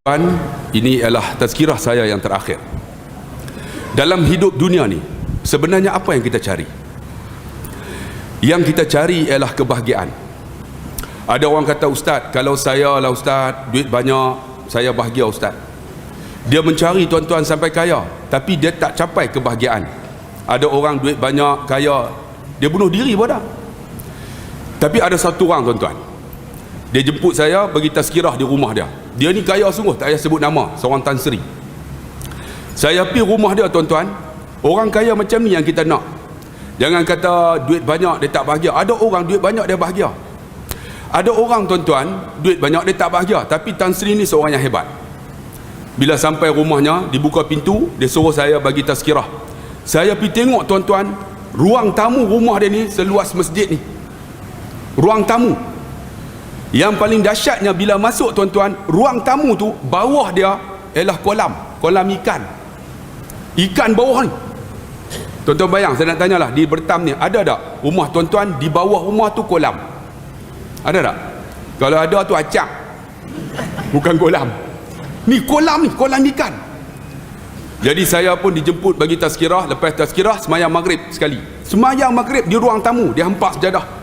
Ini adalah tazkirah saya yang terakhir. Dalam hidup dunia ni, sebenarnya apa yang kita cari? Yang kita cari ialah kebahagiaan. Ada orang kata, Ustaz, kalau saya lah Ustaz, duit banyak, saya bahagia Ustaz. Dia mencari tuan-tuan sampai kaya, tapi dia tak capai kebahagiaan. Ada orang duit banyak, kaya, dia bunuh diri pun dah. Tapi ada satu orang tuan-tuan, dia jemput saya bagi tazkirah di rumah dia. Dia ni kaya sungguh, tak payah sebut nama, seorang Tan Sri. Saya pergi rumah dia tuan-tuan. Orang kaya macam ni yang kita nak. Jangan kata duit banyak dia tak bahagia. Ada orang duit banyak dia bahagia. Ada orang tuan-tuan duit banyak dia tak bahagia, tapi Tan Sri ni seorang yang hebat. Bila sampai rumahnya, dibuka pintu, dia suruh saya bagi tazkirah. Saya pergi tengok tuan-tuan, ruang tamu rumah dia ni seluas masjid ni. Ruang tamu. Yang paling dahsyatnya bila masuk tuan-tuan, ruang tamu tu bawah dia ialah kolam ikan. Ikan bawah ni. Tuan-tuan bayang, saya nak tanyalah, di Bertam ni ada tak rumah tuan-tuan di bawah rumah tu kolam? Ada tak? Kalau ada tu acak, bukan kolam. Ni kolam ikan. Jadi saya pun dijemput bagi tazkirah. Lepas tazkirah, semayang maghrib sekali. Semayang maghrib di ruang tamu, dia hempak sejadah.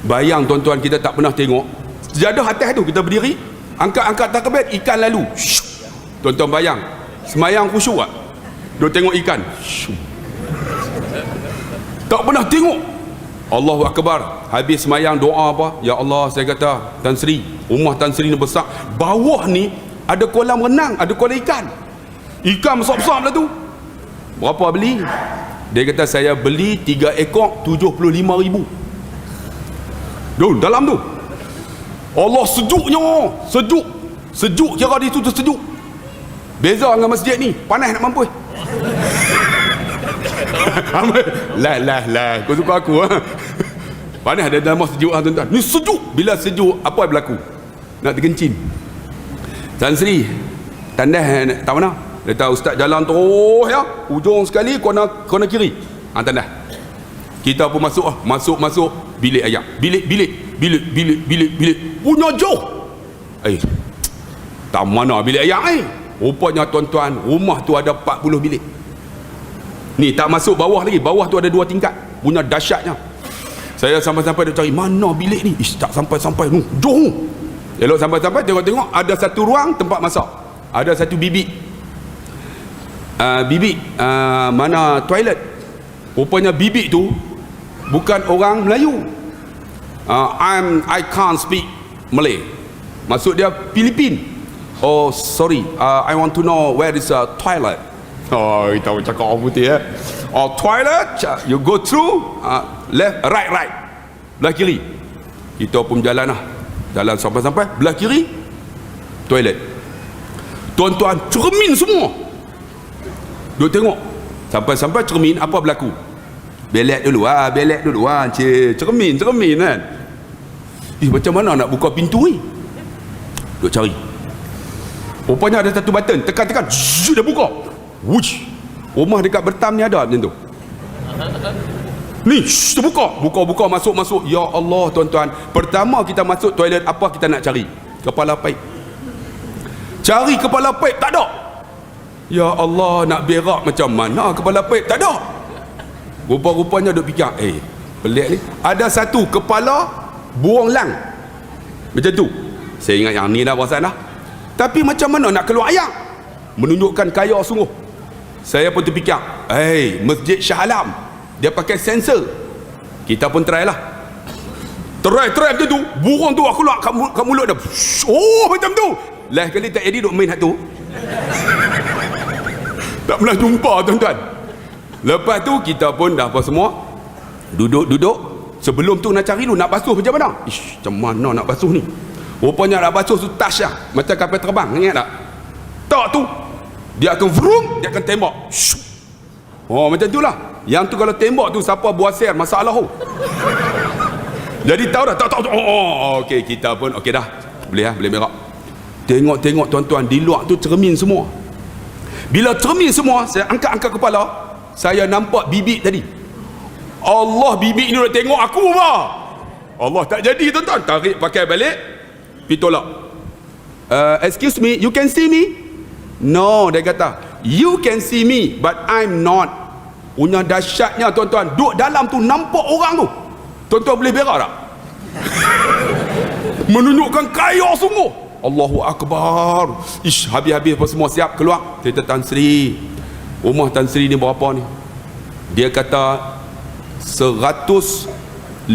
Bayang tuan-tuan, kita tak pernah tengok sejadah atas tu, kita berdiri, angkat takbir, ikan lalu. Tuan-tuan bayang, semayang khusyuk tak? Dia tengok ikan. Tak pernah tengok. Allahu Akbar. Habis semayang, doa apa? Ya Allah, saya kata, Tan Sri, rumah Tan Sri ni besar, bawah ni ada kolam renang, ada kolam ikan. Ikan besar-besar lah tu. Berapa beli? Dia kata, saya beli 3 ekor 75,000. Dalam tu Allah, sejuknya. Sejuk kira di situ sejuk. Beza dengan masjid ni, panas nak mampus. Lah kau suka aku panas ada dalam sejuk tuan-tuan. Ni sejuk. Bila sejuk, apa yang berlaku? Nak terkencing. Tan Sri tandas tak mana. Dia tahu Ustaz jalan terus ya, ujung sekali kona kiri. Tandas. Kita pun masuk bilik ayam. Bilik. Punya jauh. Tak mana bilik ayam Rupanya tuan-tuan, rumah tu ada 40 bilik. Ni tak masuk bawah lagi. Bawah tu ada 2 tingkat. Punya dahsyatnya. Saya sampai-sampai dia cari mana bilik ni. Tak sampai-sampai. Jauh. Elok sampai-sampai tengok-tengok ada satu ruang tempat masak. Ada satu bibik. Mana toilet. Rupanya bibik tu bukan orang Melayu. I can't speak Malay. Maksud dia Filipin. Oh sorry, I want to know where is a toilet. Oh, kita cakap orang putih ya. Oh toilet, you go through left, right. Belah kiri. Kita pun jalan lah. Jalan sampai-sampai belah kiri toilet. Tuan-tuan, cermin semua. Duk tengok. Sampai-sampai cermin, apa berlaku? Belek dulu cermin kan. Macam mana nak buka pintu ni? Duk cari. Rupanya ada satu button, tekan dia buka. Wush. Rumah dekat Bertam ni ada macam tu. Ni terbuka, masuk. Ya Allah tuan-tuan, pertama kita masuk toilet, apa kita nak cari? Kepala paip. Cari kepala paip, tak ada. Ya Allah, nak berak macam mana kepala paip? Tak ada. Rupa-rupanya duk fikir, pelik ni. Ada satu kepala buang lang. Macam tu. Saya ingat yang ni dah perasaan dah. Tapi macam mana nak keluar ayam? Menunjukkan kaya sungguh. Saya pun terfikir, Masjid Shah Alam, dia pakai sensor. Kita pun try lah. Try macam tu. Burung tu keluar kat mulut dia. Oh macam tu. Last kali tak edit duk main tu. Tak pernah jumpa tuan-tuan. Lepas tu kita pun dah apa semua. Duduk. Sebelum tu nak cari dulu, nak basuh macam mana? Macam mana nak basuh ni? Rupanya nak basuh tu touch lah. Macam kapal terbang, ingat tak? Tak tu. Dia akan vroom, dia akan tembak. Oh macam tu lah. Yang tu kalau tembak tu, siapa buat share masalah tu. Jadi tahu dah. Tak. Okey, kita pun okey dah. Boleh berak. Tengok tuan-tuan, di luar tu cermin semua. Bila cermin semua, saya angkat kepala, saya nampak bibik tadi. Allah, bibik ni dah tengok aku apa? Allah tak jadi tuan-tuan. Tarik pakai balik, pergi tolak. excuse me, you can see me? No, dia kata, you can see me but I'm not. Punya dahsyatnya tuan-tuan, duduk dalam tu nampak orang tu. Tuan-tuan boleh berak tak? Menunjukkan kaya sungguh. Allahu Akbar. Ish, habis-habis apa semua siap keluar. Kita Tan Sri, rumah Tan Sri ni berapa ni? Dia kata 158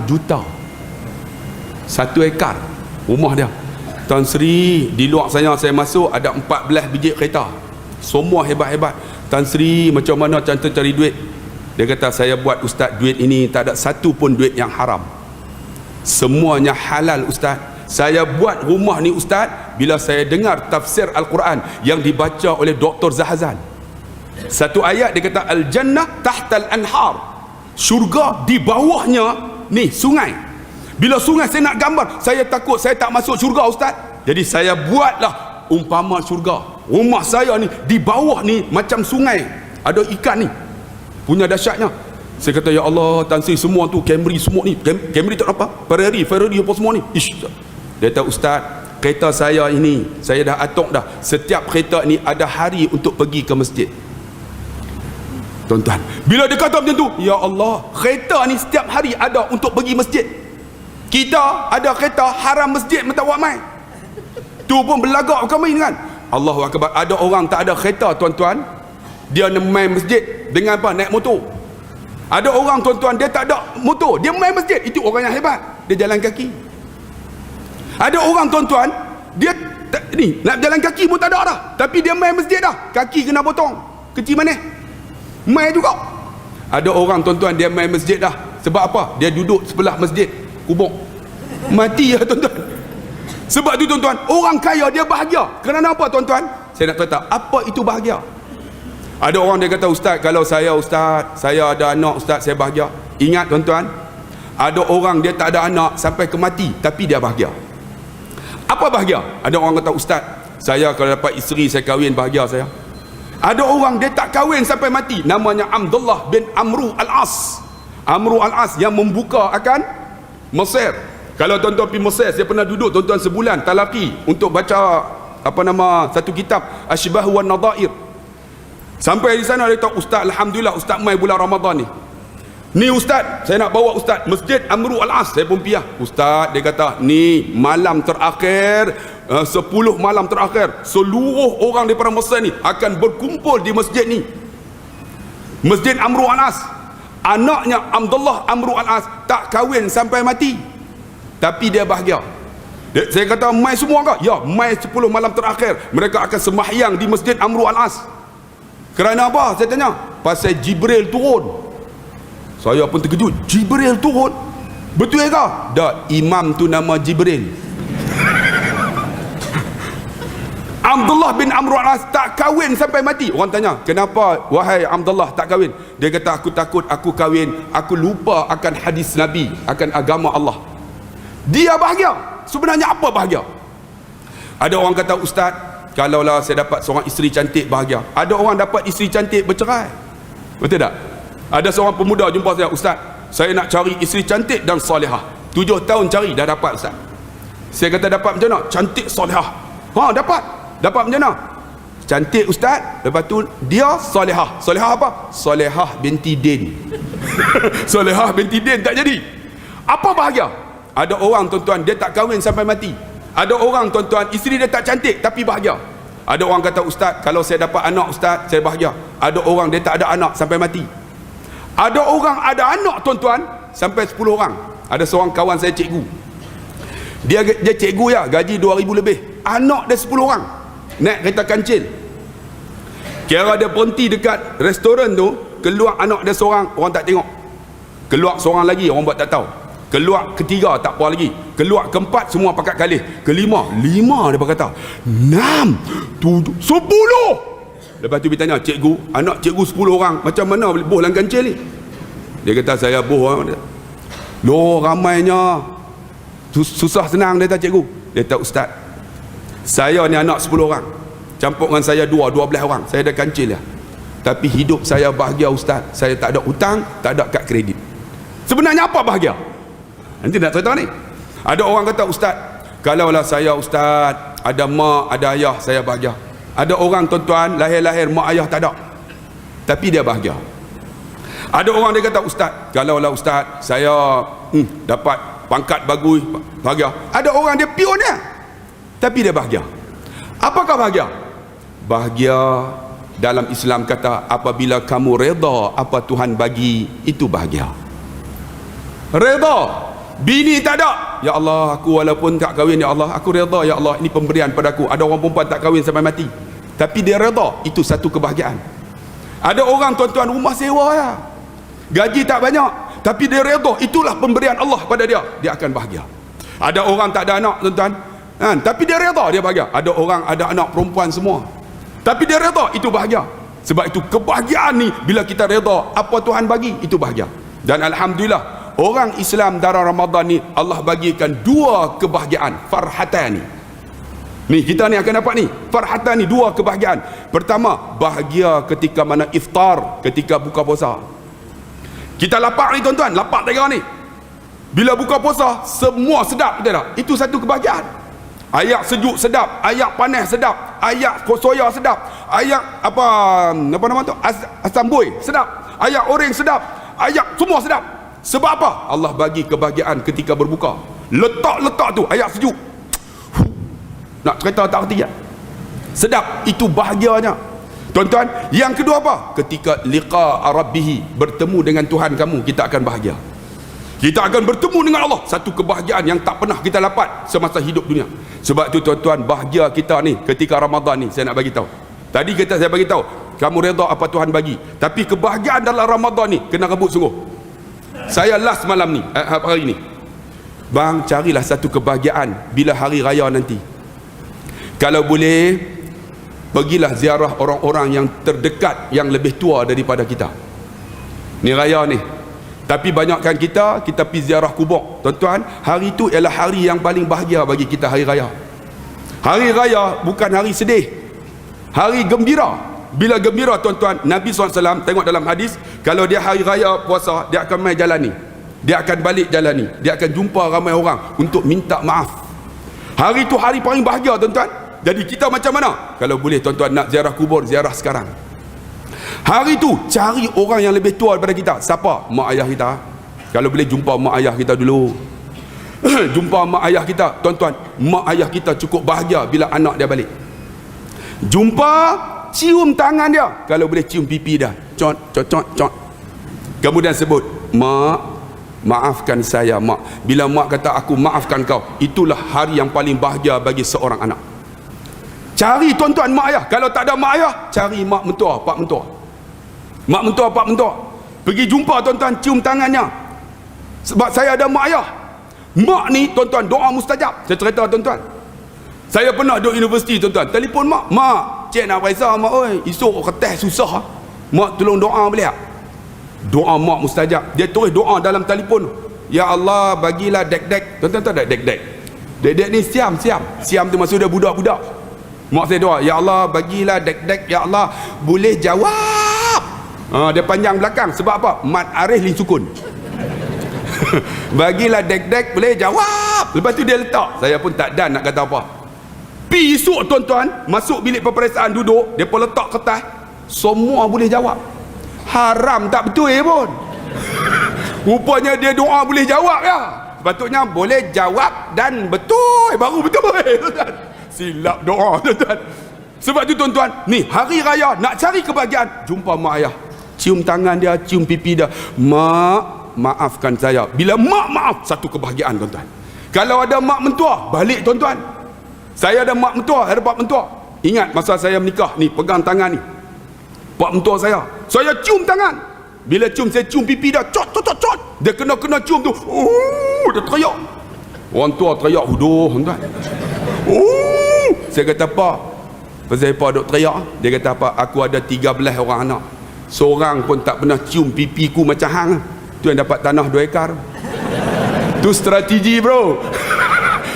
juta 1 ekar rumah dia. Tan Sri, di luar saya masuk ada 14 biji kereta, semua hebat-hebat. Tan Sri, macam mana cara cari duit? Dia kata, saya buat ustaz, duit ini tak ada satu pun duit yang haram, semuanya halal ustaz. Saya buat rumah ni ustaz bila saya dengar tafsir Al-Quran yang dibaca oleh Dr. Zahazan. Satu ayat dia kata, al-jannah tahtal anhar, syurga di bawahnya ni sungai. Bila sungai saya nak gambar, saya takut saya tak masuk syurga ustaz. Jadi saya buatlah umpama syurga. Rumah saya ni di bawah ni macam sungai, ada ikan ni, punya dahsyatnya. Saya kata, ya Allah Tan Sri, semua tu Camry semua ni, Camry tak apa, Ferrari apa semua ni. Ish. Dia kata, ustaz, kereta saya ini saya dah atok dah, setiap kereta ni ada hari untuk pergi ke masjid. Tuan-tuan, bila dia kata macam tu, ya Allah, kereta ni setiap hari ada untuk pergi masjid. Kita ada kereta haram masjid mentawak mai. Tu pun berlagak bukan main kan. Allahu Akbar. Ada orang tak ada kereta tuan-tuan, dia main masjid dengan apa? Naik motor. Ada orang tuan-tuan, dia tak ada motor, dia main masjid. Itu orang yang hebat, dia jalan kaki. Ada orang tuan-tuan, dia ni nak jalan kaki pun tak ada dah, tapi dia main masjid dah, kaki kena potong. Kecil mana? Main juga. Ada orang tuan-tuan, dia main masjid dah. Sebab apa? Dia duduk sebelah masjid, kubur, mati ya tuan-tuan. Sebab tu tuan-tuan, orang kaya dia bahagia. Kerana apa tuan-tuan? Saya nak kata, apa itu bahagia? Ada orang dia kata, ustaz, kalau saya ustaz, saya ada anak ustaz, saya bahagia. Ingat tuan-tuan, ada orang dia tak ada anak sampai ke mati, tapi dia bahagia. Apa bahagia? Ada orang kata, ustaz, saya kalau dapat isteri saya kahwin, bahagia saya. Ada orang dia tak kahwin sampai mati, namanya Abdullah bin Amru Al-As. Amru Al-As yang membuka akan Mesir. Kalau tuan-tuan pergi Mesir, saya pernah duduk tuan-tuan sebulan talaqi untuk baca satu kitab Asybah wan Nadhair. Sampai di sana dia kata, ustaz, alhamdulillah ustaz mai bulan Ramadan ni ustaz, saya nak bawa ustaz Masjid Amru Al-As. Saya pun piah, ustaz, dia kata, ni malam terakhir, 10 malam terakhir, seluruh orang daripada Mesir ni akan berkumpul di masjid ni, Masjid Amru Al-As. Anaknya Abdullah Amru Al-As tak kahwin sampai mati, tapi dia bahagia. Saya kata, mai semua ke? Ya, mai 10 malam terakhir mereka akan sembahyang di Masjid Amru Al-As. Kerana apa? Saya tanya. Pasal Jibril turun. Saya pun terkejut, Jibril turun? Betul ke? Tak, imam tu nama Jibril. Abdullah bin Amru Al-As tak kahwin sampai mati. Orang tanya, kenapa wahai Abdullah tak kahwin? Dia kata, aku takut aku kahwin, aku lupa akan hadis Nabi, akan agama Allah. Dia bahagia. Sebenarnya apa bahagia? Ada orang kata, ustaz, kalaulah saya dapat seorang isteri cantik, bahagia. Ada orang dapat isteri cantik bercerai. Betul tak? Ada seorang pemuda jumpa saya, ustaz, saya nak cari isteri cantik dan solehah. 7 tahun cari, dah dapat ustaz. Saya kata, dapat macam mana? Cantik solehah. Ha, dapat macam mana? Cantik ustaz, lepas tu dia solehah. Solehah apa? Solehah binti Din. Solehah binti Din tak jadi. Apa bahagia? Ada orang tuan-tuan, dia tak kahwin sampai mati. Ada orang tuan-tuan, isteri dia tak cantik tapi bahagia. Ada orang kata, ustaz, kalau saya dapat anak ustaz, saya bahagia. Ada orang dia tak ada anak sampai mati. Ada orang ada anak tuan-tuan sampai 10 orang. Ada seorang kawan saya cikgu, dia cikgu ya, gaji 2,000 lebih. Anak dia 10 orang, naik kereta kancil. Kira dia berhenti dekat restoran tu, keluar anak dia seorang, orang tak tengok. Keluar seorang lagi, orang buat tak tahu. Keluar ketiga, tak apa lagi. Keluar keempat, semua pakat kalih. Kelima, 5 dia berkata, 6, 7, 10. Lepas tu dia tanya, cikgu, anak cikgu 10 orang, macam mana boleh boh dalam kancil ni? Dia kata, saya boh. Loh, ramainya, susah senang. Dia kata, cikgu. Dia kata, ustaz, saya ni anak 10 orang, campur dengan saya 12 orang, saya ada kancil ya. Tapi hidup saya bahagia ustaz. Saya tak ada hutang, tak ada kad kredit. Sebenarnya apa bahagia? Nanti nak cerita ni. Ada orang kata, ustaz, Kalaulah saya ustaz, ada mak, ada ayah, saya bahagia. Ada orang tuan-tuan, lahir-lahir mak ayah tak ada, tapi dia bahagia. Ada orang dia kata, ustaz, kalaulah ustaz, saya dapat pangkat bagus, bahagia. Ada orang dia pionnya, tapi dia bahagia. Apakah bahagia? Bahagia dalam Islam kata, apabila kamu reda apa Tuhan bagi, itu bahagia. Reda. Bini tak ada, ya Allah, aku walaupun tak kahwin, ya Allah, aku reda, ya Allah, ini pemberian padaku. Ada orang perempuan tak kahwin sampai mati, tapi dia reda, itu satu kebahagiaan. Ada orang tuan-tuan rumah sewa ya, gaji tak banyak, tapi dia reda, itulah pemberian Allah pada dia, dia akan bahagia. Ada orang tak ada anak tuan-tuan, tapi dia reda, dia bahagia. Ada orang ada anak perempuan semua, tapi dia reda, itu bahagia. Sebab itu kebahagiaan ni, bila kita reda apa Tuhan bagi, itu bahagia. Dan alhamdulillah, orang Islam dalam Ramadan ni Allah bagikan dua kebahagiaan, farhatan ni kita ni akan dapat ni, farhatan ni, dua kebahagiaan. Pertama, bahagia ketika mana iftar, ketika buka puasa. Kita lapar ni tuan-tuan, lapar tengah ni, bila buka puasa semua sedap, betul tak? Itu satu kebahagiaan. Ayak sejuk sedap, ayak panas sedap, ayak soya sedap, ayak apa nama tu, asam buih sedap, ayak oreng sedap, ayak semua sedap. Sebab apa? Allah bagi kebahagiaan ketika berbuka. Letak-letak tu ayak sejuk, nak cerita tak erti kan? Sedap, itu bahagianya tuan-tuan. Yang kedua apa? Ketika liqa rabbih, bertemu dengan Tuhan kamu, kita akan bahagia. Kita akan bertemu dengan Allah, satu kebahagiaan yang tak pernah kita dapat semasa hidup dunia. Sebab tu tuan-tuan, bahagia kita ni ketika Ramadan ni, saya nak bagi tahu. Tadi saya bagi tahu, kamu redha apa Tuhan bagi, tapi kebahagiaan dalam Ramadan ni kena rebut sungguh. Saya last malam ni, hari ni, bang, carilah satu kebahagiaan bila hari raya nanti. Kalau boleh, pergilah ziarah orang-orang yang terdekat, yang lebih tua daripada kita. Ni raya ni, tapi banyakkan kita pergi ziarah kubur. Tuan-tuan, hari itu ialah hari yang paling bahagia bagi kita, hari raya. Hari raya bukan hari sedih, hari gembira. Bila gembira tuan-tuan, Nabi SAW tengok dalam hadis, kalau dia hari raya puasa, dia akan main jalan ni, dia akan balik jalan ni, dia akan jumpa ramai orang untuk minta maaf. Hari itu hari paling bahagia tuan-tuan. Jadi kita macam mana? Kalau boleh tuan-tuan nak ziarah kubur, ziarah sekarang. Hari itu cari orang yang lebih tua daripada kita. Siapa? Mak ayah kita. Kalau boleh jumpa mak ayah kita dulu. Jumpa mak ayah kita tuan-tuan. Mak ayah kita cukup bahagia bila anak dia balik. Jumpa, cium tangan dia, kalau boleh cium pipi dia, cot cot cot cot. Kemudian sebut, mak, maafkan saya mak. Bila mak kata aku maafkan kau, itulah hari yang paling bahagia bagi seorang anak. Cari tuan-tuan mak ayah. Kalau tak ada mak ayah, cari mak mentua, pak mentua. Mak mentua, pak mentua, pergi jumpa tuan-tuan, cium tangannya. Sebab saya ada mak ayah. Mak ni tuan-tuan, doa mustajab. Saya cerita tuan-tuan, saya pernah duduk universiti tuan-tuan, telefon mak, cik nak periksa mak, oi, esok kertas susah, mak tolong doa boleh tak? Doa mak mustajab. Dia tulis doa dalam telefon, ya Allah bagilah dek-dek. Tuan-tuan tahu tak dek-dek? Dek-dek ni siam tu maksud dia budak-budak. Mak saya doa, ya Allah bagilah dek-dek, ya Allah boleh jawab. Dia panjang belakang, sebab apa? Mat Arif Lin Sukun. Bagilah dek-dek boleh jawab. Lepas tu dia letak. Saya pun tak dan nak kata apa. Pi esok tuan-tuan, masuk bilik peperiksaan, duduk, dia pun letak kertas, semua boleh jawab. Haram tak betul pun. Rupanya dia doa boleh jawab ya. Sepatutnya boleh jawab dan betul, baru betul. Silap doa tuan-tuan. Sebab tu tuan-tuan, ni hari raya nak cari kebahagiaan, jumpa mak ayah, cium tangan dia, cium pipi dia, mak maafkan saya. Bila mak maaf, satu kebahagiaan tuan-tuan. Kalau ada mak mentua, balik tuan-tuan. Saya ada mak mentua, ada pak mentua. Ingat masa saya menikah ni, pegang tangan ni, pak mentua saya cium tangan. Bila cium, saya cium pipi dia, cot cot cot cot. Dia kena cium tu, dia teriak. Orang tua teriak, huduh tuan. Saya kata, pak, pasal apa duk teriak? Dia kata, apa? Aku ada 13 orang anak, seorang pun tak pernah cium pipiku macam hang. Tu yang dapat tanah 2 ekar. Tu strategi bro.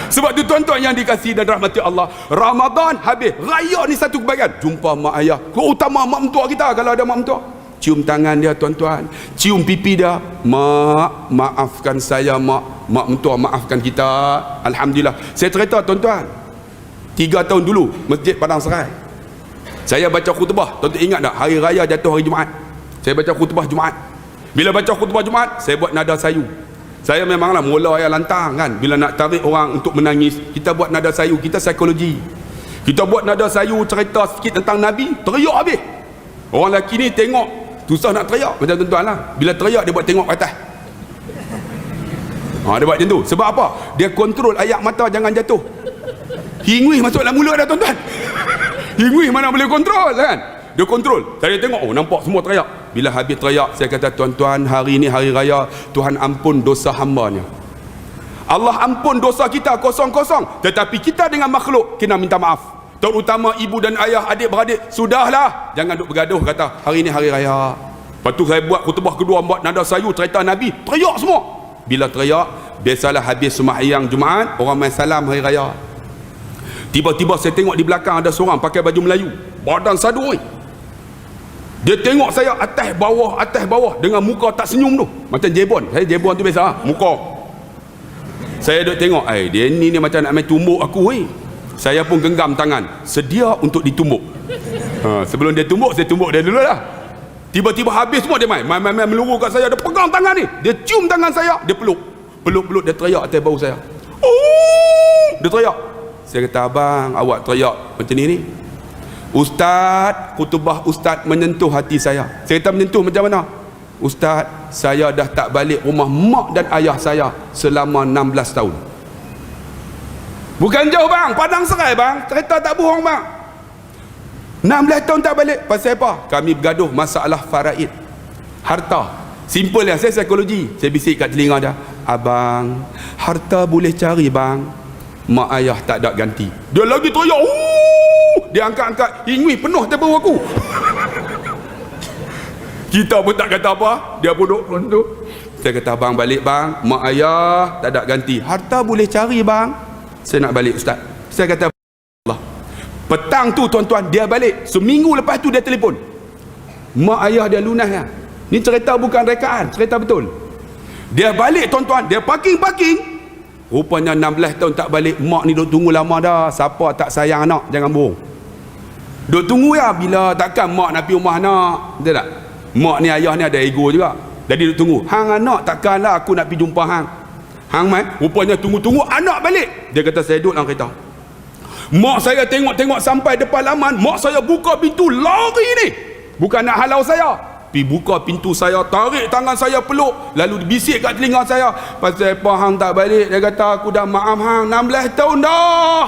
Sebab tu tuan-tuan yang dikasihi dan rahmati Allah, Ramadan habis, raya ni satu kebahagiaan. Jumpa mak ayah, terutama mak mentua kita. Kalau ada mak mentua, cium tangan dia tuan-tuan, cium pipi dia, mak maafkan saya mak, mak mentua maafkan kita, alhamdulillah. Saya cerita tuan-tuan, 3 tahun dulu Masjid Padang Serai, saya baca khutbah. Tuan-tuan ingat tak hari raya jatuh hari Jumaat, saya baca khutbah Jumaat. Bila baca khutbah Jumaat, saya buat nada sayu. Saya memanglah mula yang lantang kan, bila nak tarik orang untuk menangis, kita buat nada sayu. Kita psikologi, kita buat nada sayu, cerita sikit tentang Nabi, teriak habis. Orang lelaki ni tengok susah nak teriak macam tuan-tuan lah. Bila teriak dia buat tengok ke atas. Dia buat macam tu. Sebab apa? Dia kontrol ayat mata jangan jatuh. Hingui masuk dalam mulut dah tuan-tuan. Hingui mana boleh kontrol kan? Dia kontrol. Saya tengok, nampak semua teriak. Bila habis teriak, saya kata, tuan-tuan, hari ni hari raya, Tuhan ampun dosa hamba-Nya. Allah ampun dosa kita kosong-kosong, tetapi kita dengan makhluk kena minta maaf. Terutama ibu dan ayah, adik-beradik, sudahlah, jangan duk bergaduh, kata hari ni hari raya. Lepas tu saya buat khutbah kedua, buat nada sayu, cerita Nabi, teriak semua. Bila teriak, biasalah habis sembahyang Jumaat, orang main salam hari raya. Tiba-tiba saya tengok di belakang ada seorang pakai baju Melayu, badan sadu ni. Dia tengok saya atas bawah dengan muka tak senyum tu, macam jebon. Saya jebon tu biasa, muka. Saya duk tengok, dia ni macam nak main tumbuk aku ni. Saya pun genggam tangan, sedia untuk ditumbuk. Sebelum dia tumbuk, saya tumbuk dia dulu lah. Tiba-tiba habis semua dia main meluru kat saya. Dia pegang tangan ni, dia cium tangan saya, dia peluk, dia teriak atas bau saya. Dia teriak. Saya kata, abang, awak teriak macam ni. Ustaz, khutbah Ustaz menyentuh hati saya. Saya kata, menyentuh macam mana? Ustaz, saya dah tak balik rumah mak dan ayah saya selama 16 tahun. Bukan jauh bang, Padang Serai bang, cerita tak bohong bang. 16 tahun tak balik. Pasal apa? Kami bergaduh masalah faraid, harta. Simple ya, saya psikologi. Saya bisik kat telinga dia, abang, harta boleh cari bang, mak ayah tak ada ganti. Dia lagi teriak, dia angkat-angkat, hingui penuh tebu aku. Kita pun tak kata apa, dia pun duduk tu. Saya kata, abang balik bang, mak ayah tak ada ganti, harta boleh cari bang, saya nak balik ustaz. Saya kata, Allah. Petang tu tuan-tuan, dia balik. Seminggu lepas tu dia telefon, mak ayah dia lunas lah. Ni cerita bukan rekaan, cerita betul. Dia balik tuan-tuan, dia parking. Rupanya 16 tahun tak balik, mak ni duk tunggu lama dah. Siapa tak sayang anak, jangan bohong. Duk tunggu ya, bila takkan mak nak pergi rumah anak, betul tak? Mak ni, ayah ni ada ego juga. Jadi duk tunggu, hang anak takkanlah aku nak pergi jumpa hang. Hang mai, rupanya tunggu-tunggu anak balik. Dia kata, saya duduk dalam kereta. Mak saya tengok-tengok sampai depan laman, mak saya buka pintu, lari ni. Bukan nak halau saya, pergi buka pintu saya, tarik tangan saya, peluk, lalu bisik kat telinga saya, pasal apa hang tak balik? Dia kata, aku dah maaf hang 16 tahun dah.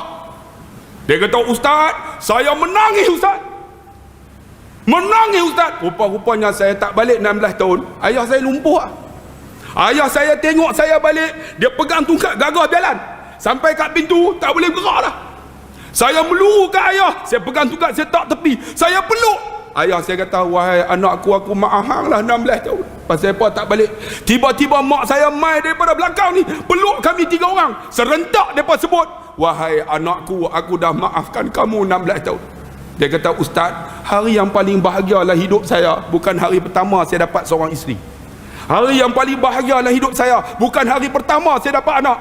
Dia kata, ustaz, saya menangis ustaz. Menangis ustaz. Rupa-rupanya saya tak balik 16 tahun. Ayah saya lumpuh. Ayah saya tengok saya balik, dia pegang tungkat gagah jalan. Sampai kat pintu, tak boleh gerak dah. Saya meluru kat ayah, saya pegang tungkat, saya tak tepi, saya peluk. Ayah saya kata, wahai anakku, aku maaf hang lah 16 tahun. Pasal apa tak balik? Tiba-tiba mak saya mai daripada belakang ni, peluk kami 3 orang. Serentak mereka sebut, wahai anakku, aku dah maafkan kamu 16 tahun. Dia kata, ustaz, hari yang paling bahagia dalam hidup saya bukan hari pertama saya dapat seorang isteri. Hari yang paling bahagia dalam hidup saya bukan hari pertama saya dapat anak.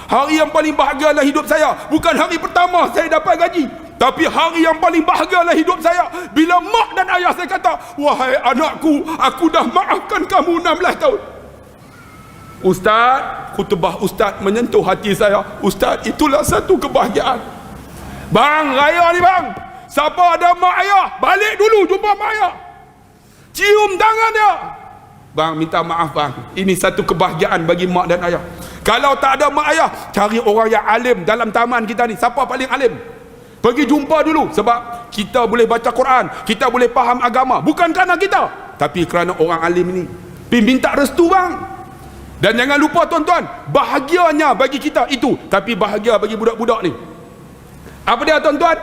Hari yang paling bahagia dalam hidup saya bukan hari pertama saya dapat gaji. Tapi hari yang paling bahagia dalam hidup saya bila mak dan ayah saya kata, wahai anakku, aku dah maafkan kamu 16 tahun. Ustaz, khutbah ustaz menyentuh hati saya. Ustaz, itulah satu kebahagiaan. Bang, raya ni bang, siapa ada mak ayah, balik dulu jumpa mak ayah, cium tangan dia. Bang, minta maaf bang, ini satu kebahagiaan bagi mak dan ayah. Kalau tak ada mak ayah, cari orang yang alim dalam taman kita ni. Siapa paling alim? Pergi jumpa dulu. Sebab kita boleh baca Quran, kita boleh faham agama, bukan kerana kita, tapi kerana orang alim ni. Pergi minta restu bang. Dan jangan lupa tuan-tuan, bahagianya bagi kita itu, tapi bahagia bagi budak-budak ni, apa dia tuan-tuan?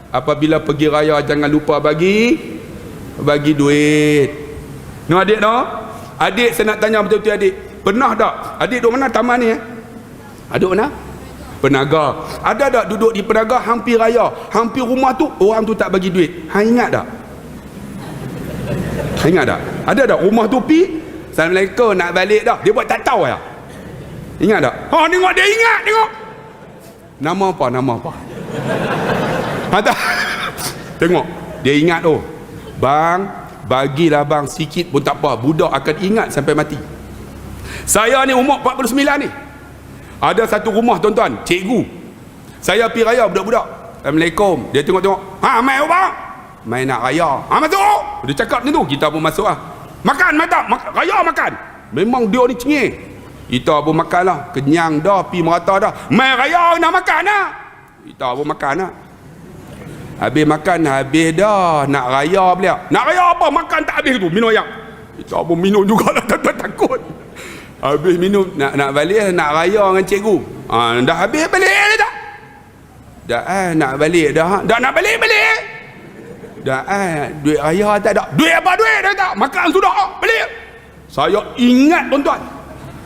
Apabila pergi raya, jangan lupa bagi duit. No adik no? Adik, saya nak tanya betul-betul adik, pernah tak adik duduk mana taman ni Adik mana? Penaga. Ada tak duduk di Penaga hampir raya, hampir rumah tu orang tu tak bagi duit? Hang ingat tak? Ingat tak? Ada tak rumah tu pi, Assalamualaikum, nak balik dah, dia buat tak tahu ya. Ingat tak? Ha, tengok dia ingat, tengok. Nama apa? Nama apa? Ha, tak? Tengok, dia ingat tu. Bang, bagilah bang sikit pun tak apa. Budak akan ingat sampai mati. Saya ni umur 49 ni. Ada satu rumah tuan-tuan, cikgu. Saya pergi raya budak-budak. Assalamualaikum. Dia tengok-tengok. Ha, mai apa? Mai nak raya. Ha, masuk. Dia cakap macam tu. Kita pun masuk lah. Makan, mantap. Raya makan. Memang dia ni cengih. Kita pun makan lah. Kenyang dah, pi merata dah. Mai raya nak makan lah. Kita pun makan lah. Habis makan, habis dah. Nak raya beliau. Nak raya apa? Makan tak habis tu. Minum ayam. Kita pun minum jugalah. Takut. Habis minum. Nak balik, nak raya dengan cikgu. Ha, dah habis balik dah tak? Dah nak balik dah. Dah nak balik. Dah duit raya tak ada. Duit apa duit dah tak? Makan sudah. Balik. Saya ingat tuan-tuan.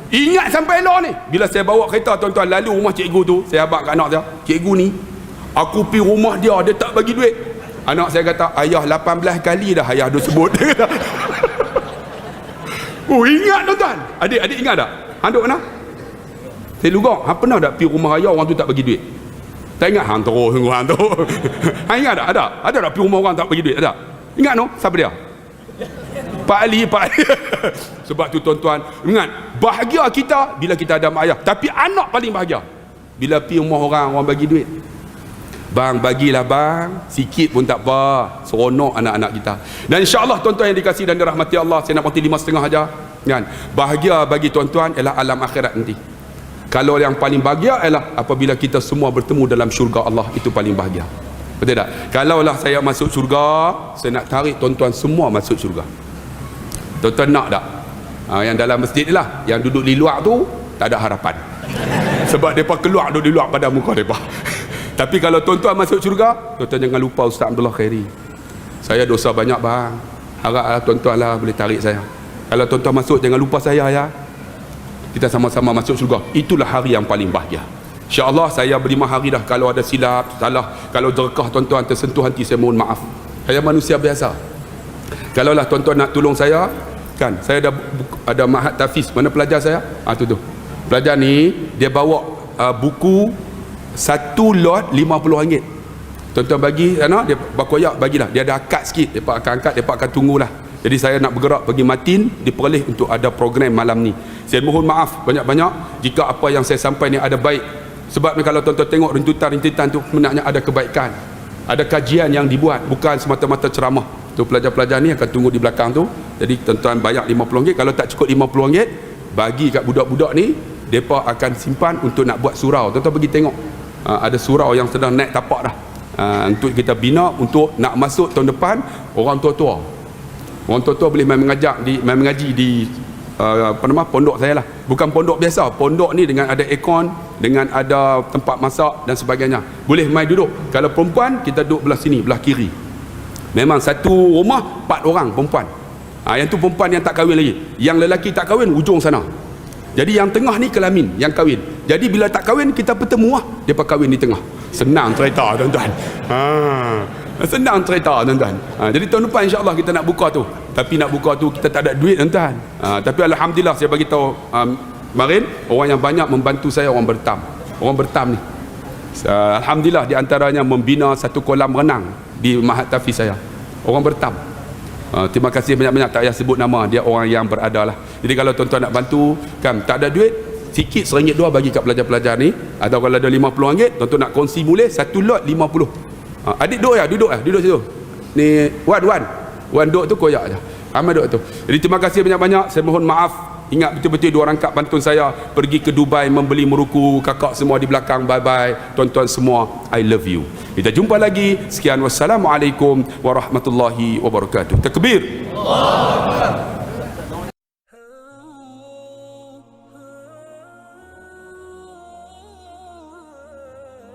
Ingat sampai lah ni. Bila saya bawa kereta tuan-tuan lalu rumah cikgu tu, saya abang kat anak saya, cikgu ni, aku pergi rumah dia tak bagi duit. Anak saya kata, ayah 18 kali dah ayah dia sebut. Dia kata. Oh, ingat tuan-tuan. Adik ingat tak? Handuk mana? Saya lugak, pernah tak pergi rumah ayah orang tu tak bagi duit? Tak ingat? Hang terus sungguh hang tu. Ingat tak? Ada tak pergi rumah orang tak bagi duit? Ada? Ingat no? Siapa dia? Pak Ali. Sebab tu tuan-tuan, ingat, bahagia kita bila kita ada mak ayah. Tapi anak paling bahagia bila pergi rumah orang bagi duit. Bang, bagilah bang, sikit pun tak apa. Seronok anak-anak kita. Dan insya-Allah tuan-tuan yang dikasihi dan dirahmati Allah, saya nak berhenti 5.5 aja. Kan? Bahagia bagi tuan-tuan ialah alam akhirat nanti. Kalau yang paling bahagia ialah apabila kita semua bertemu dalam syurga Allah, itu paling bahagia. Betul tak? Kalaulah saya masuk syurga, saya nak tarik tuan-tuan semua masuk syurga. Tuan-tuan nak tak? Yang dalam masjid ni lah. Yang duduk di luar tu tak ada harapan. Sebab mereka keluar duduk di luar pada muka mereka. Tapi kalau tuan-tuan masuk syurga, tuan-tuan jangan lupa Ustaz Abdullah Khairi. Saya dosa banyak bang. Harap tuan-tuan lah boleh tarik saya. Kalau tuan-tuan masuk, jangan lupa saya ya. Kita sama-sama masuk syurga. Itulah hari yang paling bahagia. InsyaAllah saya berlima hari dah. Kalau ada silap, salah, kalau jerkah tuan-tuan tersentuh hati, saya mohon maaf. Saya manusia biasa. Kalaulah tuan-tuan nak tolong saya, kan, saya ada Mahat Tafiz. Mana pelajar saya? Tu pelajar ni dia bawa buku satu lot RM50. Tuan-tuan bagi sana, dia bakoyak bagilah. Dia ada akad sikit, dia akan angkat, dia akan tunggulah. Jadi saya nak bergerak pergi Matin, diperoleh untuk ada program malam ni. Saya mohon maaf banyak-banyak jika apa yang saya sampai ni ada baik. Sebab ni kalau tuan-tuan tengok rintutan-rintutan tu, sebenarnya ada kebaikan, ada kajian yang dibuat, bukan semata-mata ceramah. Tu pelajar-pelajar ni akan tunggu di belakang tu. Jadi tuan-tuan bayar RM50. Kalau tak cukup RM50, bagi kat budak-budak ni, mereka akan simpan untuk nak buat surau. Tuan-tuan pergi tengok, ada surau yang sedang naik tapak dah, untuk kita bina untuk nak masuk tahun depan. Orang tua-tua boleh main mengaji di pondok saya lah. Bukan pondok biasa, pondok ni dengan ada aircon, dengan ada tempat masak dan sebagainya. Boleh main duduk. Kalau perempuan, kita duduk belah sini, belah kiri. Memang satu rumah 4 orang perempuan. Yang tu perempuan yang tak kahwin lagi. Yang lelaki tak kahwin ujung sana. Jadi yang tengah ni kelamin, yang kahwin. Jadi bila tak kahwin, kita bertemu lah. Depa kahwin di tengah. Senang cerita tuan-tuan. Senang cerita tuan-tuan. Jadi tahun depan insya-Allah kita nak buka tu. Tapi nak buka tu kita tak ada duit tuan-tuan. Tapi alhamdulillah saya bagi tahu kemarin orang yang banyak membantu saya, orang bertam. Orang bertam ni. Alhamdulillah di antaranya membina satu kolam renang di Mahat Tafiz saya. Orang bertam. Terima kasih banyak-banyak, tak payah sebut nama, dia orang yang berada lah. Jadi kalau tuan-tuan nak bantu, kan tak ada duit, sikit RM1-2 bagi kat pelajar-pelajar ni. Atau kalau ada RM50, tuan-tuan nak kongsi boleh, satu lot RM50. Adik duduk situ. Ni Wan duduk tu, koyak je. Amal duduk tu. Jadi terima kasih banyak-banyak. Saya mohon maaf. Ingat betul-betul 2 rangkap pantun saya pergi ke Dubai membeli meruku. Kakak semua di belakang, bye-bye. Tuan-tuan semua, I love you. Kita jumpa lagi. Sekian, wassalamualaikum warahmatullahi wabarakatuh. Takbir. Allah.